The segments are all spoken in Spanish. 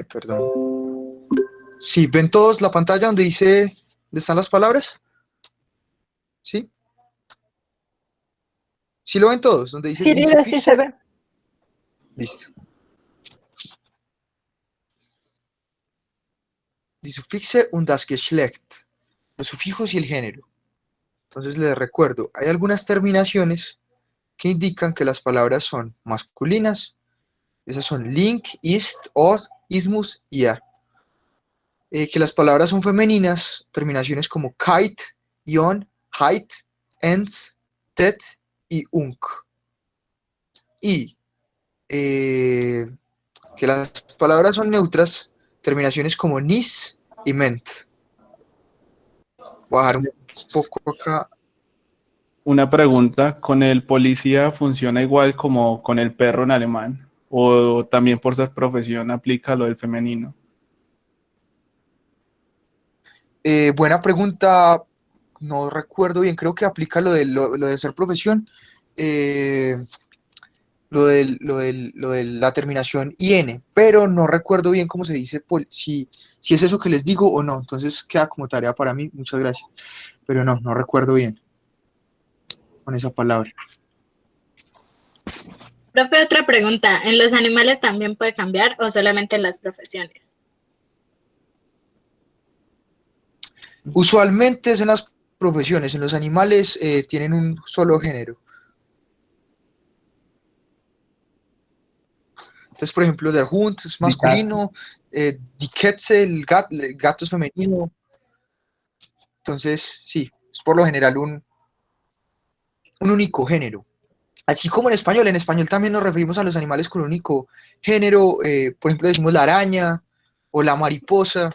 Perdón. Sí, ¿ven todos la pantalla donde dice, dónde están las palabras? ¿Sí? ¿Sí lo ven todos? Donde dice Sí, die mira, sí se Suffixe. ve. Listo. Die Suffixe und das Geschlecht. Los sufijos y el género. Entonces les recuerdo, hay algunas terminaciones que indican que las palabras son masculinas. Esas son link, ist, or, ismus y a. Que las palabras son femeninas, terminaciones como kite, ion, heit, ens, tet y unk. Y que las palabras son neutras, terminaciones como nis y ment. Voy a bajar un poco acá. Una pregunta, ¿con el policía funciona igual como con el perro en alemán? ¿O también por ser profesión aplica lo del femenino? Buena pregunta, no recuerdo bien, creo que aplica lo de ser profesión, eh, lo de la terminación IN, pero no recuerdo bien cómo se dice, si es eso que les digo o no, entonces queda como tarea para mí, muchas gracias, pero no recuerdo bien con esa palabra. Profe, otra pregunta. ¿En los animales también puede cambiar o solamente en las profesiones? Usualmente es en las profesiones, en los animales tienen un solo género. Entonces, por ejemplo, der Hund es masculino, die Katze, el gato es femenino. Entonces, sí, es por lo general un único género. Así como en español también nos referimos a los animales con un único género. Por ejemplo, decimos la araña, o la mariposa,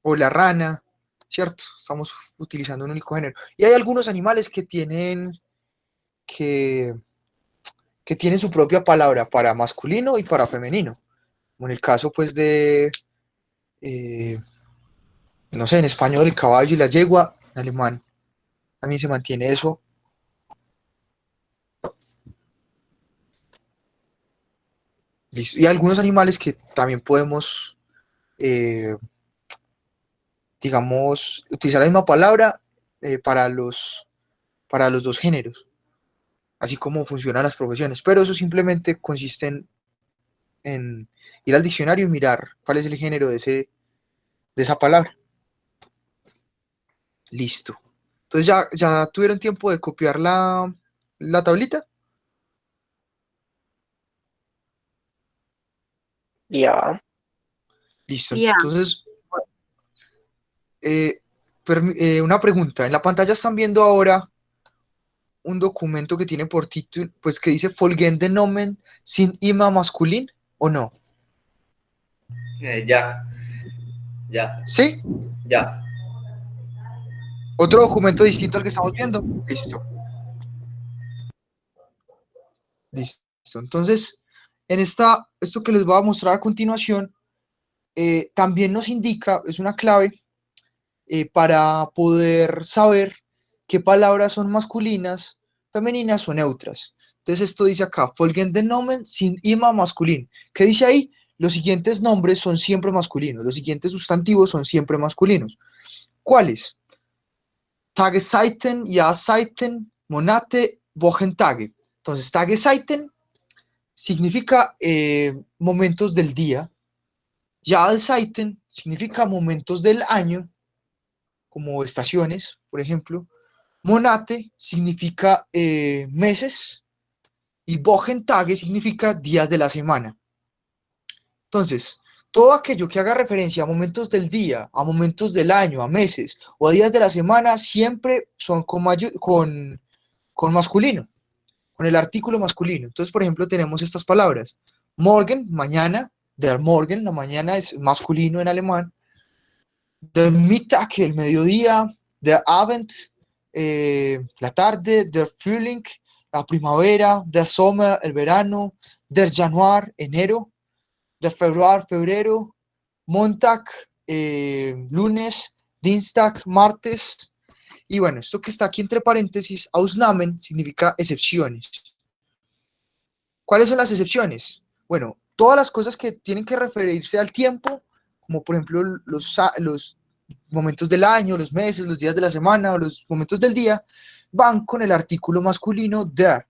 o la rana, ¿cierto? Estamos utilizando un único género. Y hay algunos animales que, que tienen su propia palabra para masculino y para femenino. Como en el caso, pues, eh, no sé, en español el caballo y la yegua, en alemán también se mantiene eso. Listo. Y algunos animales que también podemos, eh, digamos, utilizar la misma palabra para los dos géneros, así como funcionan las profesiones. Pero eso simplemente consiste en ir al diccionario y mirar cuál es el género de esa palabra. Listo. Entonces ya tuvieron tiempo de copiar la tablita. Ya. Listo. Ya. Entonces, eh, una pregunta. En la pantalla están viendo ahora un documento que tiene por título, pues que dice Folgende Nomen sin ima masculin, ¿o no? Ya, ya, ¿Sí? ya. Otro documento distinto al que estamos viendo. Listo. Listo. Entonces, esto que les voy a mostrar a continuación, también nos indica, es una clave para poder saber qué palabras son masculinas, femeninas o neutras. Entonces esto dice acá, folgende Nomen sin ima masculin. ¿Qué dice ahí? Los siguientes nombres son siempre masculinos, los siguientes sustantivos son siempre masculinos. ¿Cuáles? Tageszeiten, Jahrzeiten, Monate, Wochentage. Entonces, Tageszeiten significa momentos del día. Jahrzeiten significa momentos del año, como estaciones, por ejemplo. Monate significa meses y Wochentage significa días de la semana. Entonces, todo aquello que haga referencia a momentos del día, a momentos del año, a meses o a días de la semana, siempre son con masculino, con el artículo masculino. Entonces, por ejemplo, tenemos estas palabras. Morgen, mañana, der Morgen, la mañana es masculino en alemán. Der Mittag, el mediodía. Der Abend, la tarde. Der Frühling, la primavera. Der Sommer, el verano. Der Januar, enero. Der Februar, febrero. Montag, lunes. Dienstag, martes. Y bueno, esto que está aquí entre paréntesis, Ausnahmen, significa excepciones. ¿Cuáles son las excepciones? Bueno, todas las cosas que tienen que referirse al tiempo, como por ejemplo los momentos del año, los meses, los días de la semana o los momentos del día, van con el artículo masculino der.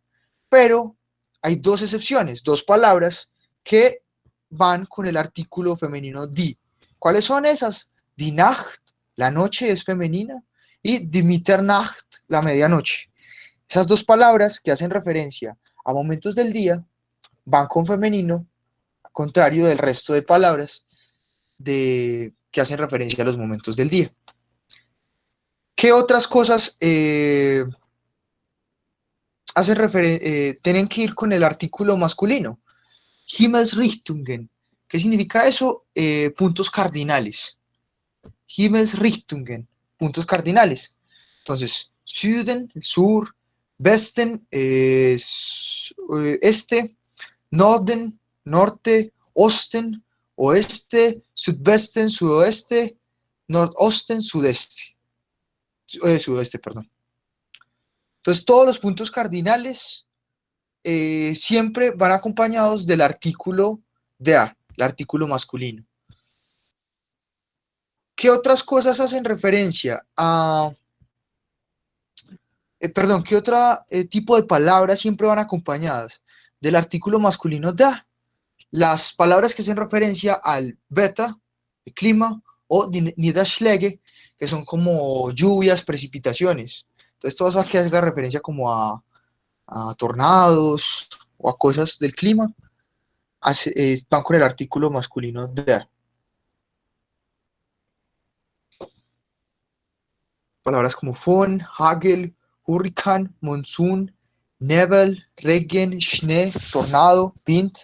Pero hay dos excepciones, dos palabras que van con el artículo femenino die. ¿Cuáles son esas? Die Nacht, la noche es femenina, y die Mitternacht, la medianoche. Esas dos palabras que hacen referencia a momentos del día van con femenino, al contrario del resto de palabras que hacen referencia a los momentos del día. ¿Qué otras cosas tienen que ir con el artículo masculino? Himmelsrichtungen. ¿Qué significa eso? Puntos cardinales. Himmelsrichtungen, puntos cardinales. Entonces, Süden, el sur, Westen, este, Norden, norte, Osten, oeste, Südwesten, sudoeste, Nordosten, sudeste. Sudoeste, perdón. Entonces, todos los puntos cardinales siempre van acompañados del artículo der, el artículo masculino. ¿Qué otras cosas hacen referencia a... ¿qué otro tipo de palabras siempre van acompañadas del artículo masculino da? Las palabras que hacen referencia al beta, el clima, o Niederschläge, que son como lluvias, precipitaciones. Entonces, todo eso que haga referencia como a tornados o a cosas del clima, van con el artículo masculino da. Palabras como von, Hagel, Hurricane, Monsoon, Nebel, Regen, Schnee, tornado, Wind,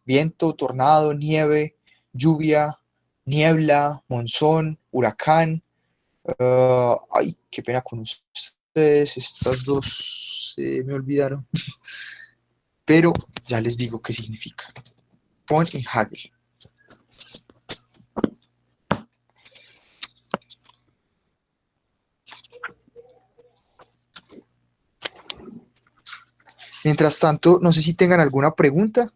viento, tornado, nieve, lluvia, niebla, monzón, huracán. Ay, qué pena con ustedes, estas dos se me olvidaron. Pero ya les digo qué significa. Von y Hagel. Mientras tanto, no sé si tengan alguna pregunta.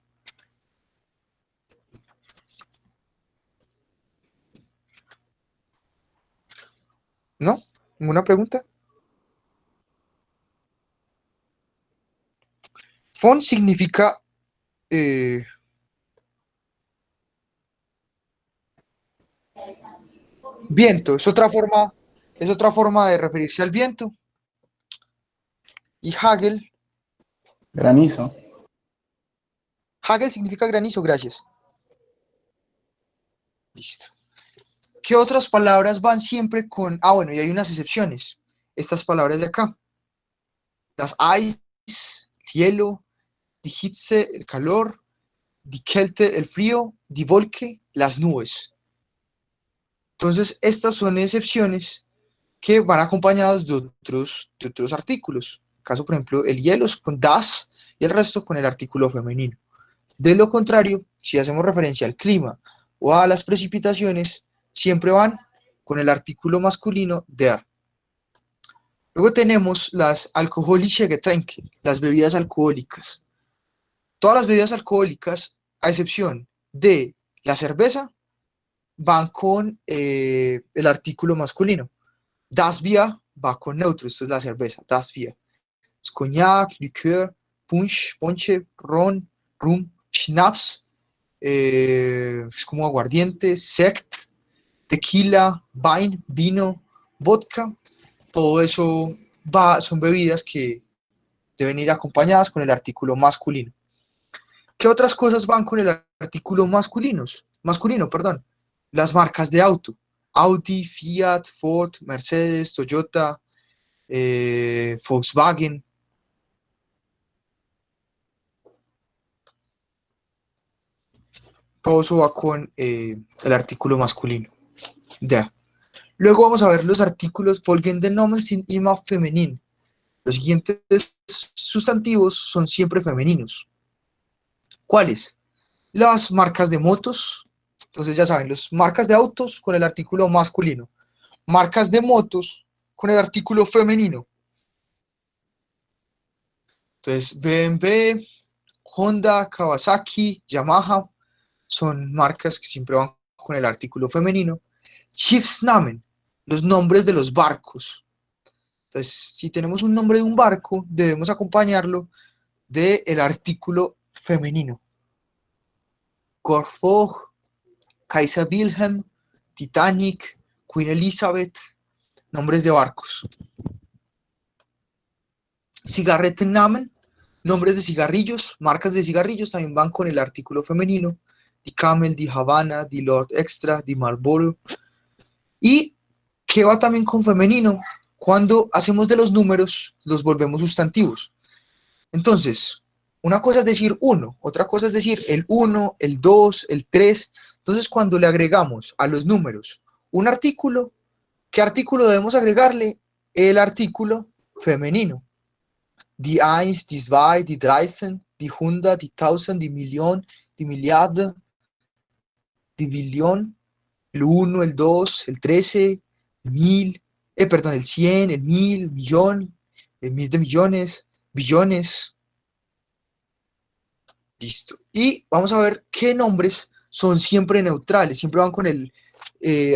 ¿No? ¿Ninguna pregunta? Von significa viento, es otra forma de referirse al viento. Y Hagel Granizo. Hagel significa granizo, gracias. Listo. ¿Qué otras palabras van siempre con...? Bueno, y hay unas excepciones. Estas palabras de acá. Das Eis, hielo, die Hitze, el calor, die Kälte, el frío, die Wolke, las nubes. Entonces, estas son excepciones que van acompañados de otros artículos. En caso, por ejemplo, el hielo es con das y el resto con el artículo femenino. De lo contrario, si hacemos referencia al clima o a las precipitaciones, siempre van con el artículo masculino der. Luego tenemos las alkoholische Getränke, las bebidas alcohólicas. Todas las bebidas alcohólicas, a excepción de la cerveza, van con el artículo masculino. Das Bier va con neutro, esto es la cerveza, das Bier. Es cognac, liqueur, punch, ponche, ron, rum, schnapps, es como aguardiente, sekt, tequila, wine, vino, vodka. Todo eso son bebidas que deben ir acompañadas con el artículo masculino. ¿Qué otras cosas van con el artículo masculino? Las marcas de auto. Audi, Fiat, Ford, Mercedes, Toyota, Volkswagen. Todo eso va con el artículo masculino. Der. Luego vamos a ver los artículos folgende Nomen sind immer feminin. Los siguientes sustantivos son siempre femeninos. ¿Cuáles? Las marcas de motos. Entonces ya saben, las marcas de autos con el artículo masculino. Marcas de motos con el artículo femenino. Entonces BMW, Honda, Kawasaki, Yamaha. son marcas que siempre van con el artículo femenino. Schiffsnamen, los nombres de los barcos. Entonces, si tenemos un nombre de un barco, debemos acompañarlo del artículo femenino. Gorfog, Kaiser Wilhelm, Titanic, Queen Elizabeth, nombres de barcos. Zigarettennamen, nombres de cigarrillos, marcas de cigarrillos también van con el artículo femenino. Die Camel, Die Havana, Die Lord Extra, Die Marlboro. ¿Y qué va también con femenino? Cuando hacemos de los números, los volvemos sustantivos. Entonces, una cosa es decir uno, otra cosa es decir el 1, el 2, el 3. Entonces, cuando le agregamos a los números un artículo, ¿qué artículo debemos agregarle? El artículo femenino. Die 1, die 2, die 13, die 100, die 1000, die Million, die Milliarde, die Billion, el 1, el 2, el 13, el 1000, el 100, el 1000, millón, el mil de millones, billones. Listo. Y vamos a ver qué nombres son siempre neutrales, siempre van con el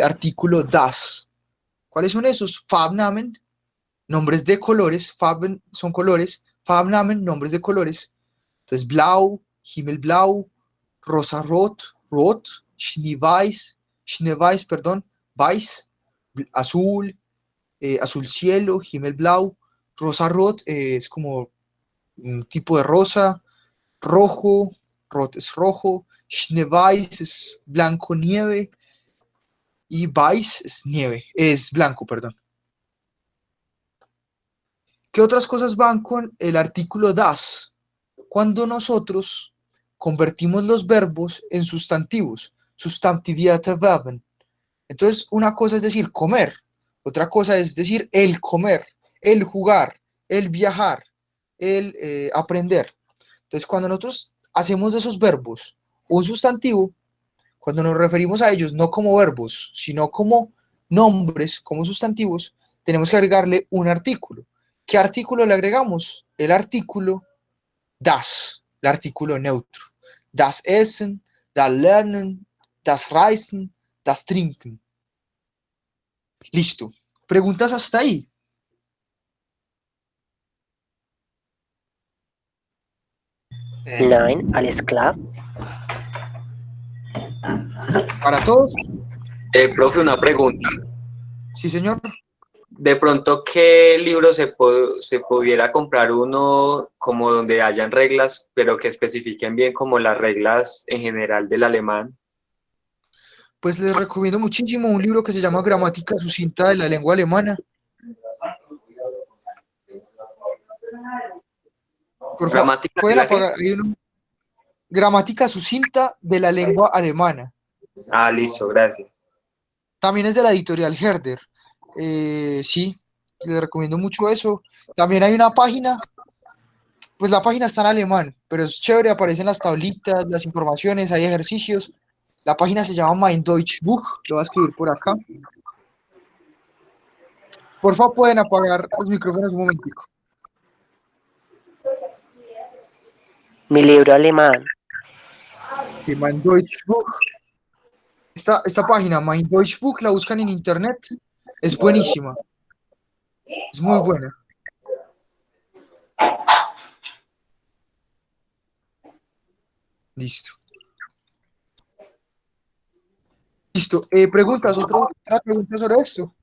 artículo das. ¿Cuáles son esos? Farbnamen, nombres de colores, Farben son colores, Farbnamen, nombres de colores. Entonces, blau, himmelblau, rosarot, rot, schneeweiß, weiß, azul, azul cielo, himmelblau, rosarot es como un tipo de rosa, rojo, rot es rojo, schneeweiß es blanco nieve y weiß es nieve, es blanco, perdón. ¿Qué otras cosas van con el artículo das? Cuando nosotros convertimos los verbos en sustantivos, substantivierte Verben. Entonces, una cosa es decir comer, otra cosa es decir el comer, el jugar, el viajar, el aprender. Entonces, cuando nosotros hacemos de esos verbos un sustantivo, cuando nos referimos a ellos no como verbos, sino como nombres, como sustantivos, tenemos que agregarle un artículo. ¿Qué artículo le agregamos? El artículo das, el artículo neutro. Das Essen, das Lernen, das Reisen, das Trinken. Listo. ¿Preguntas hasta ahí? Nein, alles klar. ¿Para todos? Profe, una pregunta. Sí, señor. De pronto, ¿qué libro se pudiera comprar uno como donde hayan reglas, pero que especifiquen bien como las reglas en general del alemán? Pues les recomiendo muchísimo un libro que se llama Gramática sucinta de la lengua alemana. Por favor, ¿Gramática pueden de la qué? apagar. Hay uno. Gramática sucinta de la lengua alemana. Ah, listo, gracias. También es de la editorial Herder. Sí, les recomiendo mucho eso. También hay una página, pues la página está en alemán, pero es chévere, aparecen las tablitas, las informaciones, hay ejercicios. La página se llama Mein Deutsch Buch, lo voy a escribir por acá. Por favor, pueden apagar los micrófonos un momentico. Mi libro alemán. Sí, Mein Deutsch Buch. Esta página, Mein Deutsch Buch, la buscan en internet, es buenísima. Es muy buena. Listo. Listo. ¿Preguntas? ¿Otra pregunta sobre esto?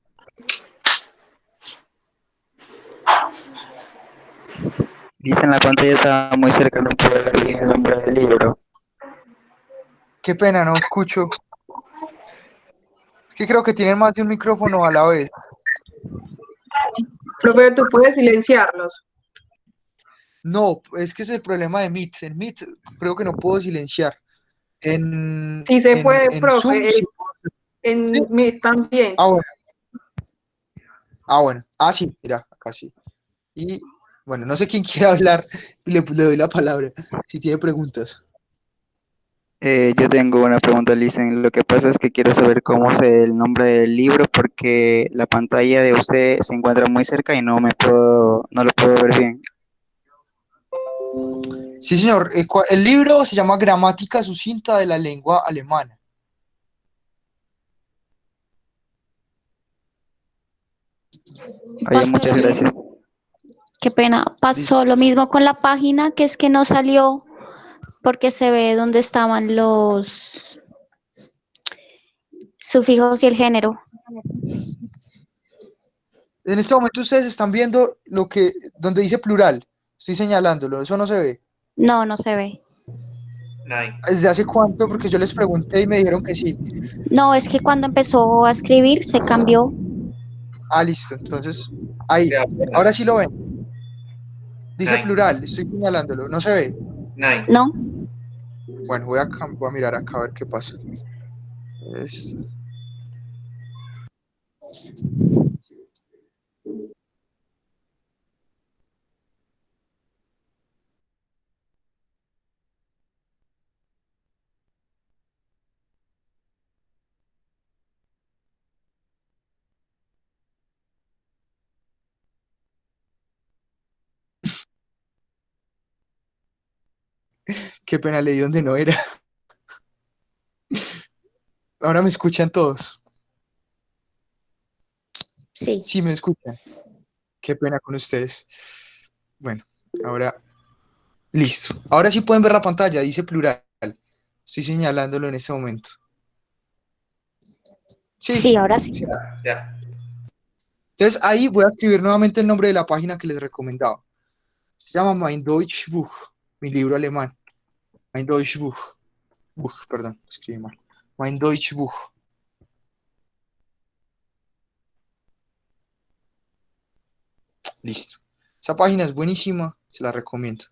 Dice en la pantalla estaba muy cerca, no puedo ver bien el nombre del libro. Qué pena, no escucho. Es que creo que tienen más de un micrófono a la vez. Profe, tú puedes silenciarlos. No, es que es el problema de Meet. En Meet creo que no puedo silenciar. Sí se puede, profe. Zoom, sí. En ¿Sí? mí también. Ah, bueno. Ah, sí, mira, acá sí. Y bueno, no sé quién quiere hablar, le doy la palabra, si tiene preguntas. Yo tengo una pregunta, Licen. Lo que pasa es que quiero saber cómo es el nombre del libro porque la pantalla de usted se encuentra muy cerca y no lo puedo ver bien. Sí, señor. El libro se llama Gramática sucinta de la lengua alemana. Oye, muchas gracias. Qué pena. Pasó Listo. lo mismo con la página, que es que no salió porque se ve dónde estaban los sufijos y el género. En este momento ustedes están viendo donde dice plural. Estoy señalándolo, eso no se ve. No, no se ve. ¿Desde hace cuánto? Porque yo les pregunté y me dijeron que sí. No, es que cuando empezó a escribir se cambió. Ah, listo. Entonces, ahí. Ahora sí lo ven. Dice plural, estoy señalándolo. ¿No se ve? ¿No? Bueno, voy a mirar acá a ver qué pasa. Qué pena, leí donde no era. Ahora me escuchan todos. Sí. Sí, me escuchan. Qué pena con ustedes. Bueno, ahora, listo. Ahora sí pueden ver la pantalla, dice plural. Estoy señalándolo en este momento. Sí. Sí, ahora sí. Sí. Entonces ahí voy a escribir nuevamente el nombre de la página que les recomendaba. Se llama Mein Deutsch Buch, mi libro alemán. Mein Deutsch Buch. Perdón, escribí mal. Mein Deutsch Buch. Listo. Esa página es buenísima, se la recomiendo.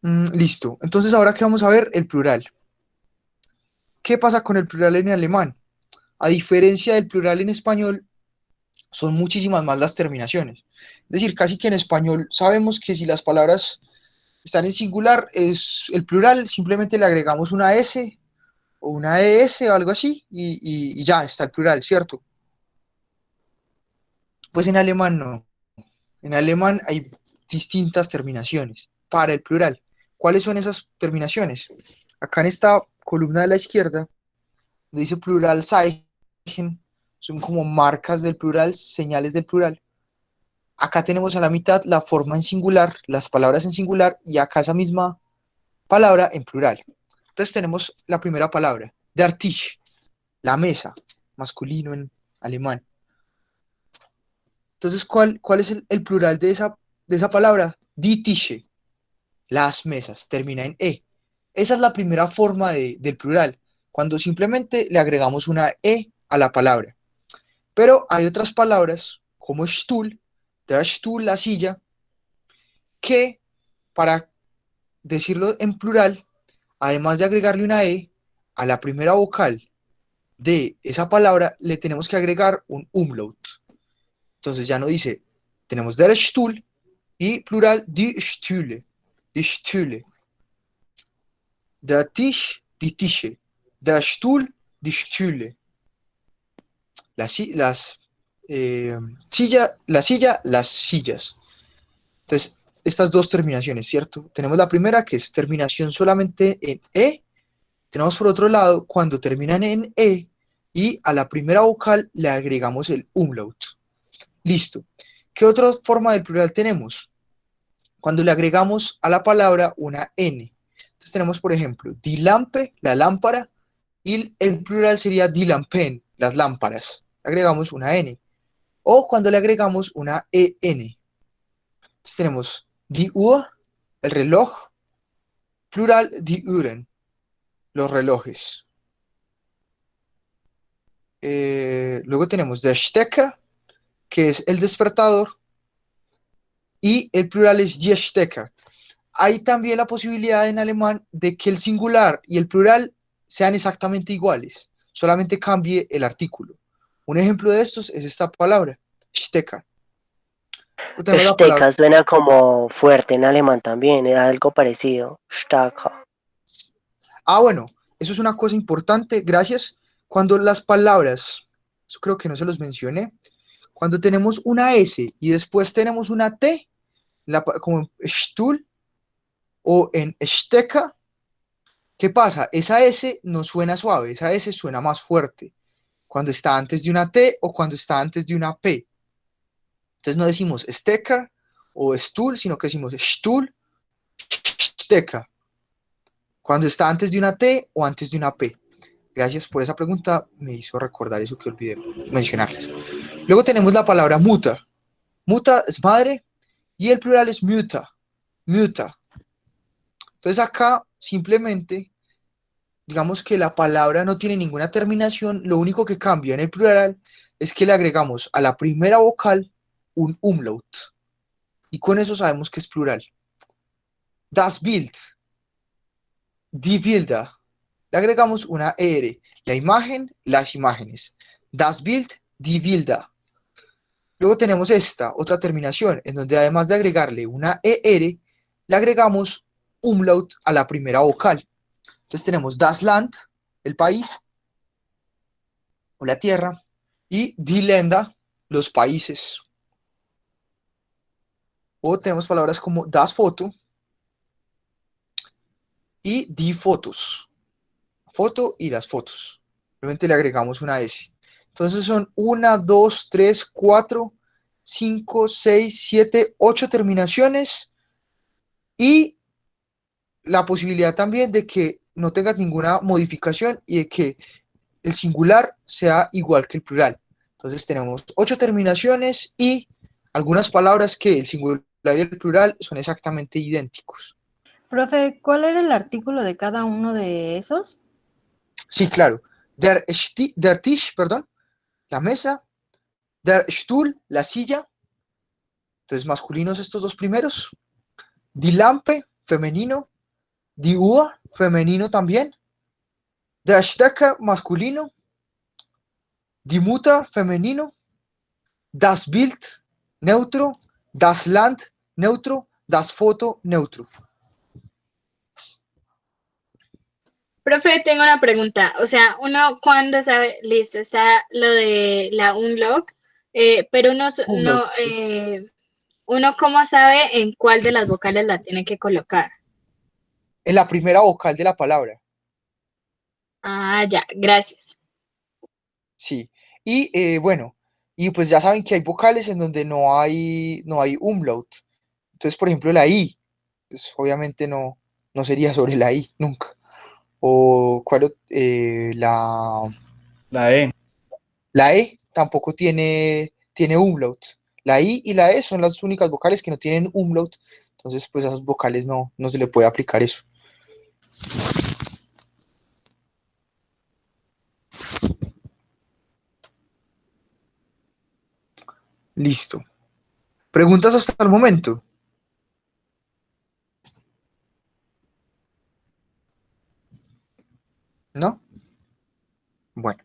Listo. Entonces ahora que vamos a ver el plural. ¿Qué pasa con el plural en alemán? A diferencia del plural en español, son muchísimas más las terminaciones. Es decir, casi que en español sabemos que si las palabras están en singular, es el plural, simplemente le agregamos una S o una ES o algo así y ya está el plural, ¿cierto? Pues en alemán no. En alemán hay distintas terminaciones para el plural. ¿Cuáles son esas terminaciones? Acá en esta columna de la izquierda, donde dice plural Zeichen, son como marcas del plural, señales del plural. Acá tenemos a la mitad la forma en singular, las palabras en singular, y acá esa misma palabra en plural. Entonces tenemos la primera palabra, der Tisch, la mesa, masculino en alemán. Entonces, ¿cuál es el plural de esa palabra? Die Tische, las mesas, termina en E. Esa es la primera forma del plural, cuando simplemente le agregamos una E a la palabra. Pero hay otras palabras, como Stuhl, der Stuhl, la silla, que para decirlo en plural, además de agregarle una E a la primera vocal de esa palabra, le tenemos que agregar un umlaut. Entonces ya no dice, tenemos der Stuhl y plural die Stühle, die Stühle. Der Tisch, die Tische. Der Stuhl, die Stühle. La silla, las sillas. Entonces, estas dos terminaciones, ¿cierto? Tenemos la primera que es terminación solamente en E. Tenemos por otro lado cuando terminan en E y a la primera vocal le agregamos el umlaut. Listo. ¿Qué otra forma del plural tenemos? Cuando le agregamos a la palabra una N. Entonces tenemos, por ejemplo, die Lampe, la lámpara, y el plural sería die Lampen, las lámparas. Agregamos una N. O cuando le agregamos una EN. Entonces tenemos die Uhr, el reloj, plural die Uhren, los relojes. Luego tenemos der Stecker, que es el despertador, y el plural es die Stecker. Hay también la posibilidad en alemán de que el singular y el plural sean exactamente iguales, solamente cambie el artículo. Un ejemplo de estos es esta palabra, Stecker. Stecker suena como fuerte en alemán también, es algo parecido. Stecker. Ah, bueno, eso es una cosa importante, gracias. Cuando las palabras, eso creo que no se los mencioné, Cuando tenemos una S y después tenemos una T, como en Stuhl o en Stecker, ¿qué pasa? Esa S no suena suave, esa S suena más fuerte cuando está antes de una T o cuando está antes de una P. Entonces no decimos Stecker o Stuhl, sino que decimos Stuhl, Stecker, cuando está antes de una T o antes de una P. Gracias por esa pregunta, me hizo recordar eso que olvidé mencionarles. Luego tenemos la palabra mutter. Mutter es madre y el plural es mutter, mutter. Entonces acá simplemente, digamos que la palabra no tiene ninguna terminación, lo único que cambia en el plural es que le agregamos a la primera vocal un umlaut. Y con eso sabemos que es plural. Das Bild, die Bilder. Le agregamos una ER. La imagen, las imágenes. Das Bild, die Bilder. Luego tenemos esta, otra terminación, en donde además de agregarle una ER, le agregamos umlaut a la primera vocal. Entonces tenemos das Land, el país, o la tierra, y die Länder, los países. O tenemos palabras como das Foto y die Fotos. Foto y las fotos. Simplemente le agregamos una S. Entonces son 1, 2, 3, 4, 5, 6, 7, 8 terminaciones y la posibilidad también de que no tenga ninguna modificación y de que el singular sea igual que el plural. Entonces tenemos 8 terminaciones y algunas palabras que el singular y el plural son exactamente idénticos. Profe, ¿cuál era el artículo de cada uno de esos? Sí, claro. Der Tisch, perdón, la mesa. Der Stuhl, la silla. Entonces, masculinos estos dos primeros. Die Lampe, femenino. Die Uhr, femenino también. Der Stecker, masculino. Die Mutter, femenino. Das Bild, neutro. Das Land, neutro. Das Foto, neutro. Profe, tengo una pregunta. O sea, uno cuando sabe, listo, está lo de la umlaut, pero uno cómo sabe en cuál de las vocales la tiene que colocar. En la primera vocal de la palabra. Ah, ya, gracias. Sí. Y bueno, y pues ya saben que hay vocales en donde no hay umlaut. Entonces, por ejemplo, la I, pues obviamente no sería sobre la I, nunca. O La E. La E tampoco tiene umlaut. La I y la E son las únicas vocales que no tienen umlaut. Entonces, pues a esas vocales no se le puede aplicar eso. Listo. ¿Preguntas hasta el momento? ¿No? Bueno.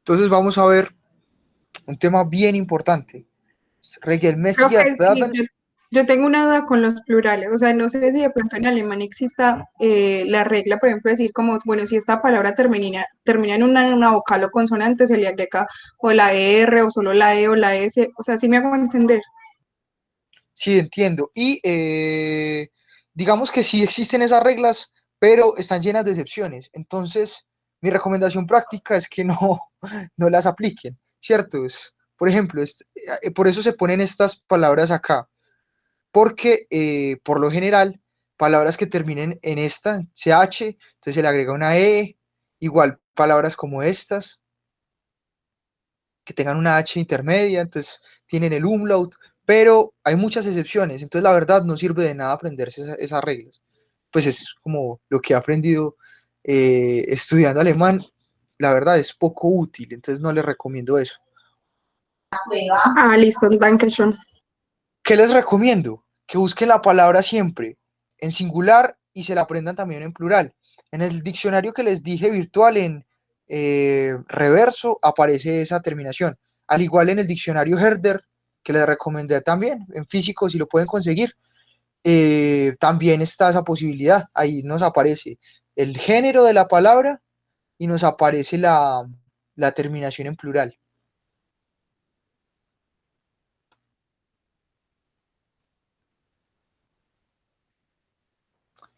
Entonces vamos a ver un tema bien importante. Profe, sí, yo tengo una duda con los plurales, o sea, no sé si de pronto en alemán exista la regla, por ejemplo, decir como, bueno, si esta palabra termina en una vocal o consonante, se le agrega o la R o solo la E o la S, o sea, ¿sí me hago entender? Sí, entiendo. Y digamos que sí existen esas reglas, pero están llenas de excepciones. Entonces, mi recomendación práctica es que no las apliquen, ¿cierto? Por ejemplo, por eso se ponen estas palabras acá, porque por lo general, palabras que terminen en esta, CH, entonces se le agrega una E, igual palabras como estas, que tengan una H intermedia, entonces tienen el umlaut, pero hay muchas excepciones, entonces la verdad no sirve de nada aprenderse esas reglas. Pues es como lo que he aprendido estudiando alemán, la verdad es poco útil, entonces no les recomiendo eso. Ah, listo, danke schön. ¿Qué les recomiendo? Que busquen la palabra siempre en singular y se la aprendan también en plural. En el diccionario que les dije virtual en reverso aparece esa terminación. Al igual en el diccionario Herder, que les recomendé también, en físico si lo pueden conseguir, también está esa posibilidad. Ahí nos aparece el género de la palabra y nos aparece la terminación en plural.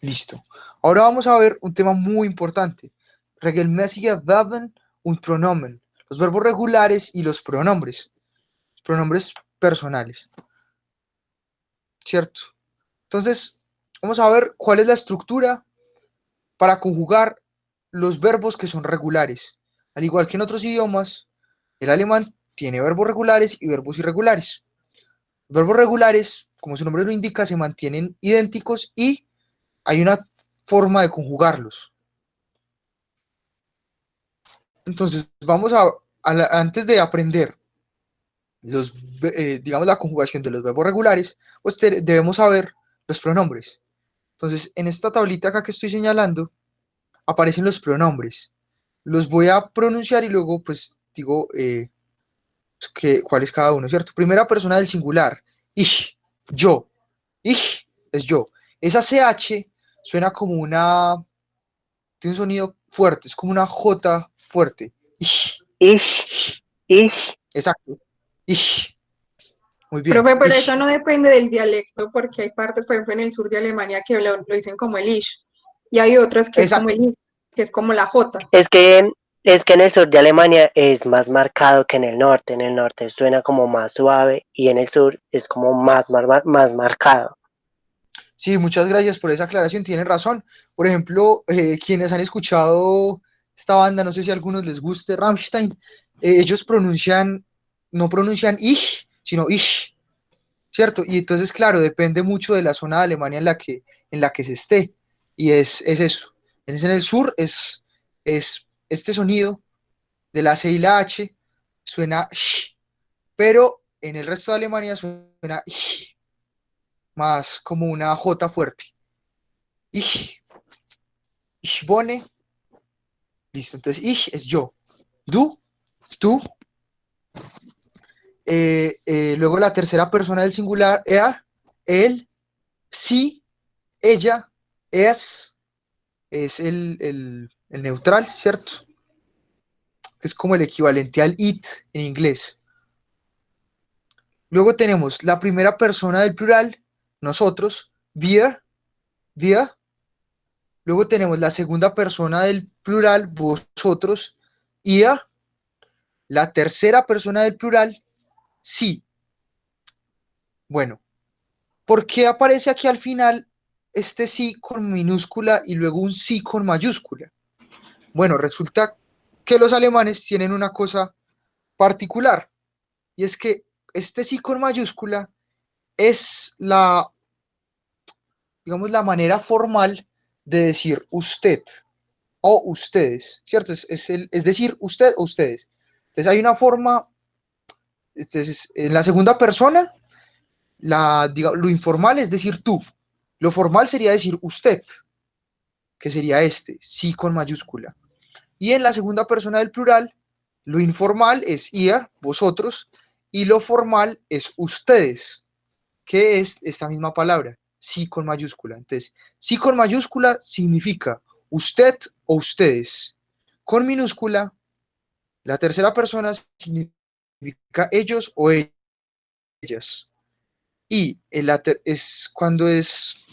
Listo. Ahora vamos a ver un tema muy importante. Regelmäßige Verben und Pronomen. Los verbos regulares y los pronombres. Pronombres personales. ¿Cierto? Entonces, vamos a ver cuál es la estructura para conjugar los verbos que son regulares. Al igual que en otros idiomas, el alemán tiene verbos regulares y verbos irregulares. Los verbos regulares, como su nombre lo indica, se mantienen idénticos y hay una forma de conjugarlos. Entonces, vamos antes de aprender digamos, la conjugación de los verbos regulares, pues debemos saber los pronombres. Entonces, en esta tablita acá que estoy señalando, aparecen los pronombres. Los voy a pronunciar y luego, pues, digo cuál es cada uno, ¿cierto? Primera persona del singular, ich, yo. Ich es yo. Esa CH suena como tiene un sonido fuerte, es como una J fuerte. Ich. Exacto. Ich. Muy bien. Profe, pero eso no depende del dialecto, porque hay partes, por ejemplo, en el sur de Alemania que lo dicen como el ish, y hay otras que es como el ish, que es como la J. Es que en el sur de Alemania es más marcado que en el norte suena como más suave y en el sur es como más marcado. Sí, muchas gracias por esa aclaración, tienen razón. Por ejemplo, quienes han escuchado esta banda, no sé si a algunos les guste, Rammstein, ellos no pronuncian ich, sino ich, ¿cierto? Y entonces, claro, depende mucho de la zona de Alemania en la que se esté, y es eso. En el sur es este sonido de la C y la H, suena sh, pero en el resto de Alemania suena ich, más como una J fuerte. Ich wohne. Listo, entonces ich es yo. Du, tú. Luego la tercera persona del singular, er, él, sí, ella, es el neutral, ¿cierto? Es como el equivalente al it en inglés. Luego tenemos la primera persona del plural, nosotros, wir. Luego tenemos la segunda persona del plural, vosotros, ihr. La tercera persona del plural, sí. Bueno, ¿por qué aparece aquí al final este sí con minúscula y luego un sí con mayúscula? Bueno, resulta que los alemanes tienen una cosa particular, y es que este sí con mayúscula es digamos, la manera formal de decir usted o ustedes, ¿cierto? Es decir usted o ustedes. Entonces hay una forma, entonces, en la segunda persona, lo informal es decir tú, lo formal sería decir usted, que sería sí con mayúscula. Y en la segunda persona del plural, lo informal es ihr, vosotros, y lo formal es ustedes, que es esta misma palabra, sí con mayúscula. Entonces, sí con mayúscula significa usted o ustedes. Con minúscula, la tercera persona significa ellos o ellas. Y cuando es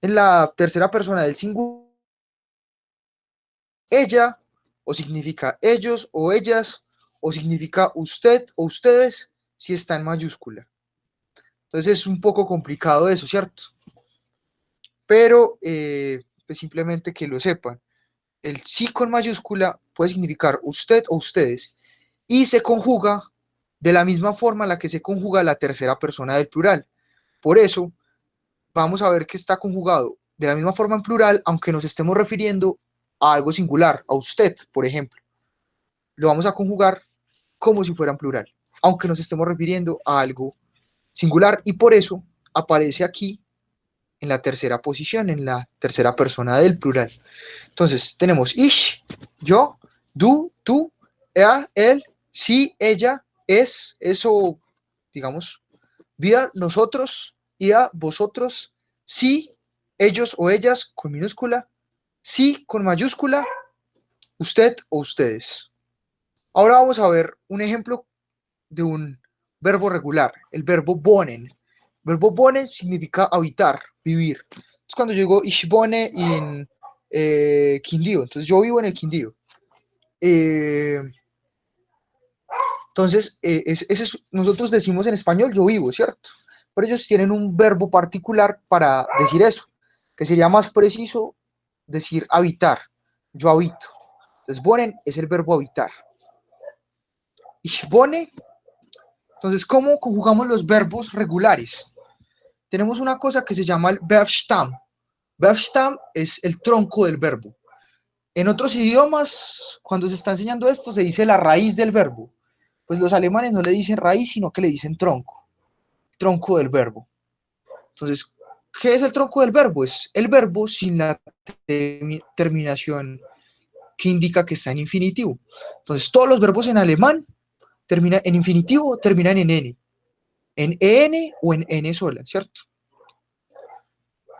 en la tercera persona del singular, ella, o significa ellos o ellas, o significa usted o ustedes, si está en mayúscula. Entonces es un poco complicado eso, ¿cierto? Pero pues simplemente que lo sepan. El sí con mayúscula puede significar usted o ustedes y se conjuga de la misma forma en la que se conjuga la tercera persona del plural. Por eso vamos a ver que está conjugado de la misma forma en plural, aunque nos estemos refiriendo a algo singular, a usted, por ejemplo. Lo vamos a conjugar como si fuera en plural, aunque nos estemos refiriendo a algo singular, y por eso aparece aquí en la tercera posición, en la tercera persona del plural. Entonces tenemos ich, yo, du, tú, er, él, sí, ella, es, eso, digamos, wir, nosotros, ihr, vosotros, sí, ellos o ellas con minúscula, sí con mayúscula, usted o ustedes. Ahora vamos a ver un ejemplo de un verbo regular, el verbo wohnen. El verbo wohnen significa habitar, vivir. Es cuando yo digo, ich wohne in Quindío. Entonces, yo vivo en el Quindío. Entonces, nosotros decimos en español, yo vivo, ¿cierto? Pero ellos tienen un verbo particular para decir eso, que sería más preciso decir habitar. Yo habito. Entonces, wohnen es el verbo habitar. Ich wohne. Entonces, ¿cómo conjugamos los verbos regulares? Tenemos una cosa que se llama el Verbstamm. Verbstamm es el tronco del verbo. En otros idiomas, cuando se está enseñando esto, se dice la raíz del verbo. Pues los alemanes no le dicen raíz, sino que le dicen tronco. Tronco del verbo. Entonces, ¿qué es el tronco del verbo? Es el verbo sin la terminación que indica que está en infinitivo. Entonces, todos los verbos en alemán terminan en infinitivo, terminan en n. En en o en n sola, ¿cierto?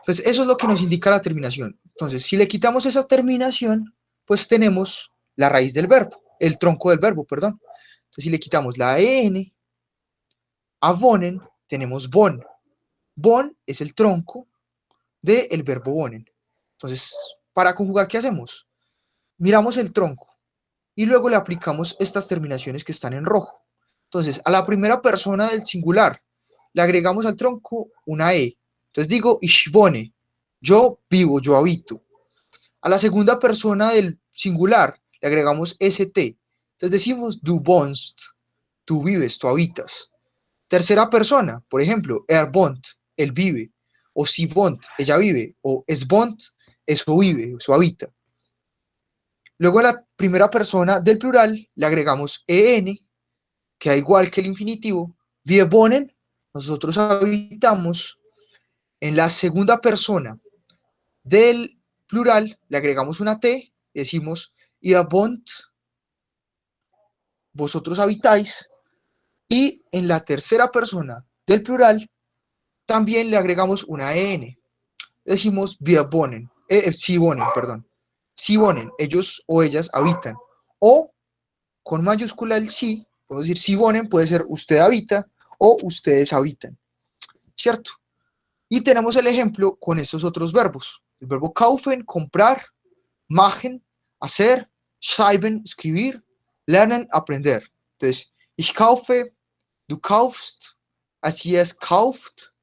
Entonces, eso es lo que nos indica la terminación. Entonces, si le quitamos esa terminación, pues tenemos la raíz del verbo, el tronco del verbo, perdón. Entonces, si le quitamos la en a wohnen, tenemos bon. Bon es el tronco del verbo wohnen. Entonces, para conjugar, ¿qué hacemos? Miramos el tronco y luego le aplicamos estas terminaciones que están en rojo. Entonces, a la primera persona del singular le agregamos al tronco una e. Entonces digo, ich wohne, yo vivo, yo habito. A la segunda persona del singular le agregamos st. Entonces decimos, du wohnst, tú vives, tú habitas. Tercera persona, por ejemplo, wohnt, él vive. O sie wohnt, ella vive. O es wohnt, eso vive, eso habita. Luego a la primera persona del plural le agregamos en, que da igual que el infinitivo. Wir wohnen, nosotros habitamos. En la segunda persona del plural le agregamos una t, decimos ihr wohnt, vosotros habitáis. Y en la tercera persona del plural también le agregamos una en, decimos wir wohnen, sie wohnen, perdón. Sie wohnen, ellos o ellas habitan. O con mayúscula el sí, podemos decir sie wohnen, puede ser usted habita o ustedes habitan, ¿cierto? Y tenemos el ejemplo con estos otros verbos. El verbo kaufen, comprar, machen, hacer, schreiben, escribir, lernen, aprender. Entonces, ich kaufe, du kaufst, así es, kauft,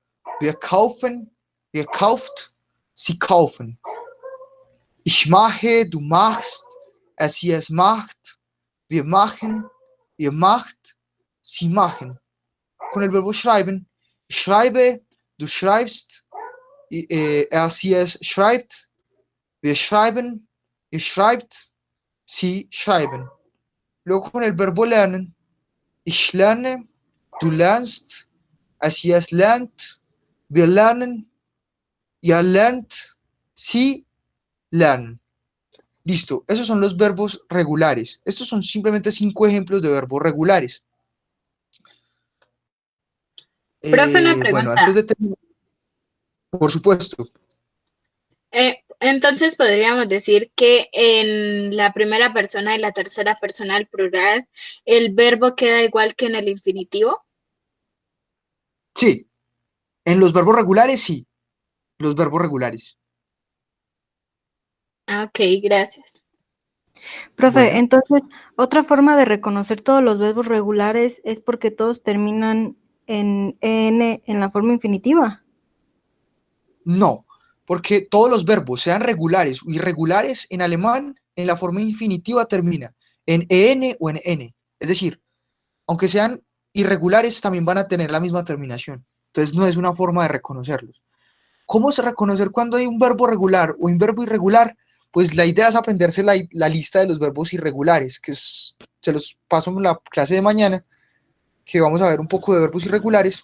wir kaufen, ihr kauft, sie kaufen. Ich mache, du machst, así es, macht, wir machen, ihr macht, sie machen. Con el verbo schreiben, ich schreibe, du schreibst, así es, schreibt, wir schreiben, ihr schreibt, sie schreiben. Luego con el verbo lernen, ich lerne, du lernst, así es, lernt, wir lernen, ihr lernt, sie lernen. Listo, esos son los verbos regulares. Estos son simplemente 5 ejemplos de verbos regulares. Profe, una pregunta. Bueno, antes de terminar, por supuesto. Entonces podríamos decir que en la primera persona y la tercera persona del plural, el verbo queda igual que en el infinitivo. Sí, en los verbos regulares, sí. Los verbos regulares. Ok, gracias. Profe, Bueno. entonces, otra forma de reconocer todos los verbos regulares es porque todos terminan en en la forma infinitiva. No, porque todos los verbos, sean regulares o irregulares, en alemán, en la forma infinitiva termina en en o en n. Es decir, aunque sean irregulares, también van a tener la misma terminación. Entonces no es una forma de reconocerlos. ¿Cómo se reconocer cuando hay un verbo regular o un verbo irregular? Pues la idea es aprenderse la lista de los verbos irregulares, que se los paso en la clase de mañana, que vamos a ver un poco de verbos irregulares.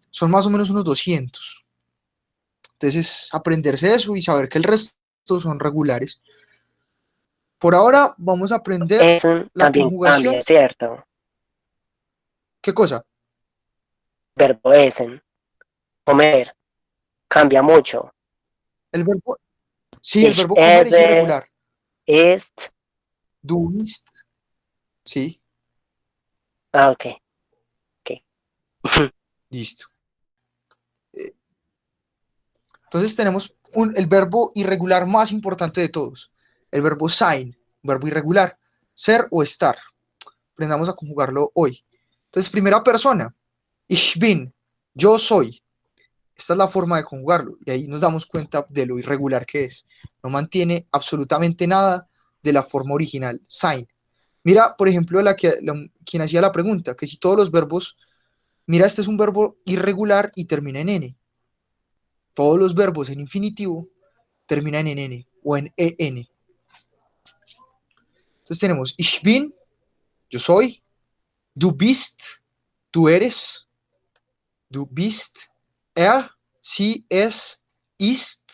Son más o menos unos 200. Entonces, aprenderse eso y saber que el resto son regulares. Por ahora vamos a aprender Eso la también conjugación. cambia, ¿cierto? ¿Qué cosa? Verbo essen, comer, cambia mucho. El verbo, sí, el Ich verbo comer es esse, irregular. ist, Du isst, sí, ok. listo. Entonces tenemos el verbo irregular más importante de todos, el verbo sein, verbo irregular, ser o estar. Aprendamos a conjugarlo hoy. Entonces, primera persona, ich bin, yo soy. Esta es la forma de conjugarlo y ahí nos damos cuenta de lo irregular que es. No mantiene absolutamente nada de la forma original, sein. Mira, por ejemplo, quien hacía la pregunta, que si todos los verbos, mira, este es un verbo irregular y termina en N. Todos los verbos en infinitivo terminan en N o en EN. Entonces tenemos ich bin, yo soy, du bist, tú eres, du bist, sie, es, ist,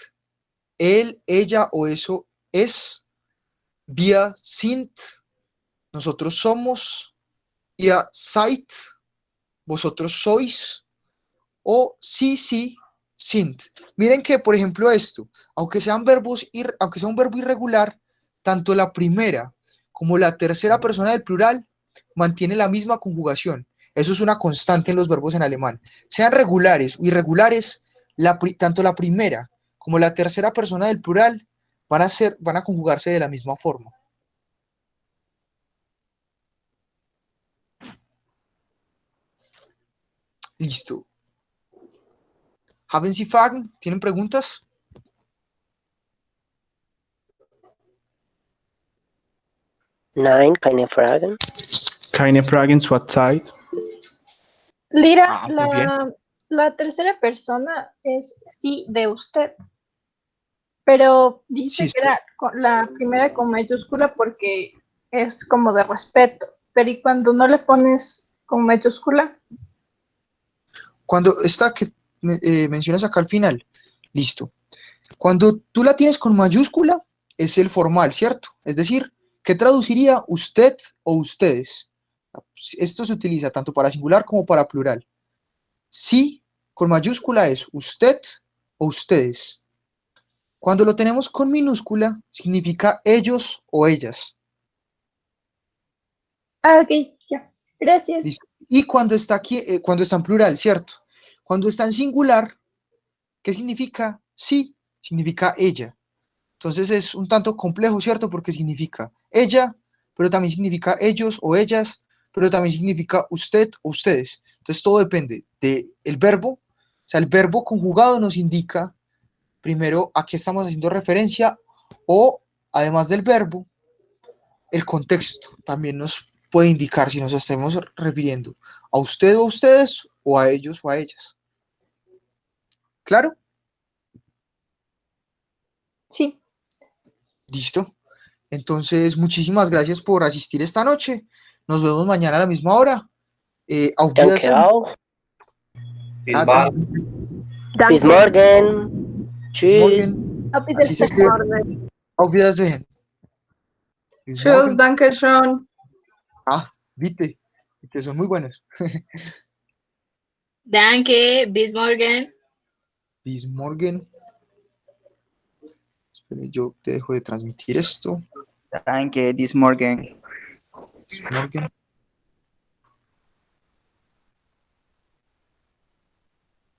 él, ella o eso es, wir sind, nosotros somos, ihr seid, vosotros sois, o sí, sind. Miren que, por ejemplo, esto, aunque sea un verbo irregular, tanto la primera como la tercera persona del plural mantiene la misma conjugación. Eso es una constante en los verbos en alemán. Sean regulares o irregulares, tanto la primera como la tercera persona del plural van a conjugarse de la misma forma. Listo. ¿Haben Sie Fragen? ¿Tienen preguntas? Nein, keine Fragen. Keine Fragen zurzeit. Lira, Muy bien. la tercera persona es sí de usted, pero dijiste Sí, que era la primera con mayúscula porque es como de respeto, pero ¿y cuando no le pones con mayúscula? Cuando esta que mencionas acá al final, listo. Cuando tú la tienes con mayúscula, es el formal, ¿cierto? Es decir, ¿qué traduciría usted o ustedes? Esto se utiliza tanto para singular como para plural. Sí, con mayúscula es usted o ustedes. Cuando lo tenemos con minúscula, significa ellos o ellas. Ah, ok, ya, gracias. ¿Listo? Y cuando está aquí, cuando está en plural, ¿cierto? Cuando está en singular, ¿qué significa? Sí, significa ella. Entonces es un tanto complejo, ¿cierto? Porque significa ella, pero también significa ellos o ellas, pero también significa usted o ustedes. Entonces todo depende del verbo. O sea, el verbo conjugado nos indica primero a qué estamos haciendo referencia o, además del verbo, el contexto también nos puede indicar si nos estamos refiriendo a usted o a ustedes o a ellos o a ellas. ¿Claro? Sí. Listo. Entonces, muchísimas gracias por asistir esta noche. Nos vemos mañana a la misma hora. Auf Danke Wiedersehen. auch. Bis Danke. morgen. Bis Tschüss. morgen. Así se escribe. Auf Wiedersehen. Bis Tschüss, morgen. danke schön. Ah, viste, que son muy buenos. Danke, bis morgen. Bis morgen. Espere, yo te dejo de transmitir esto. Danke, bis morgen. Bis morgen.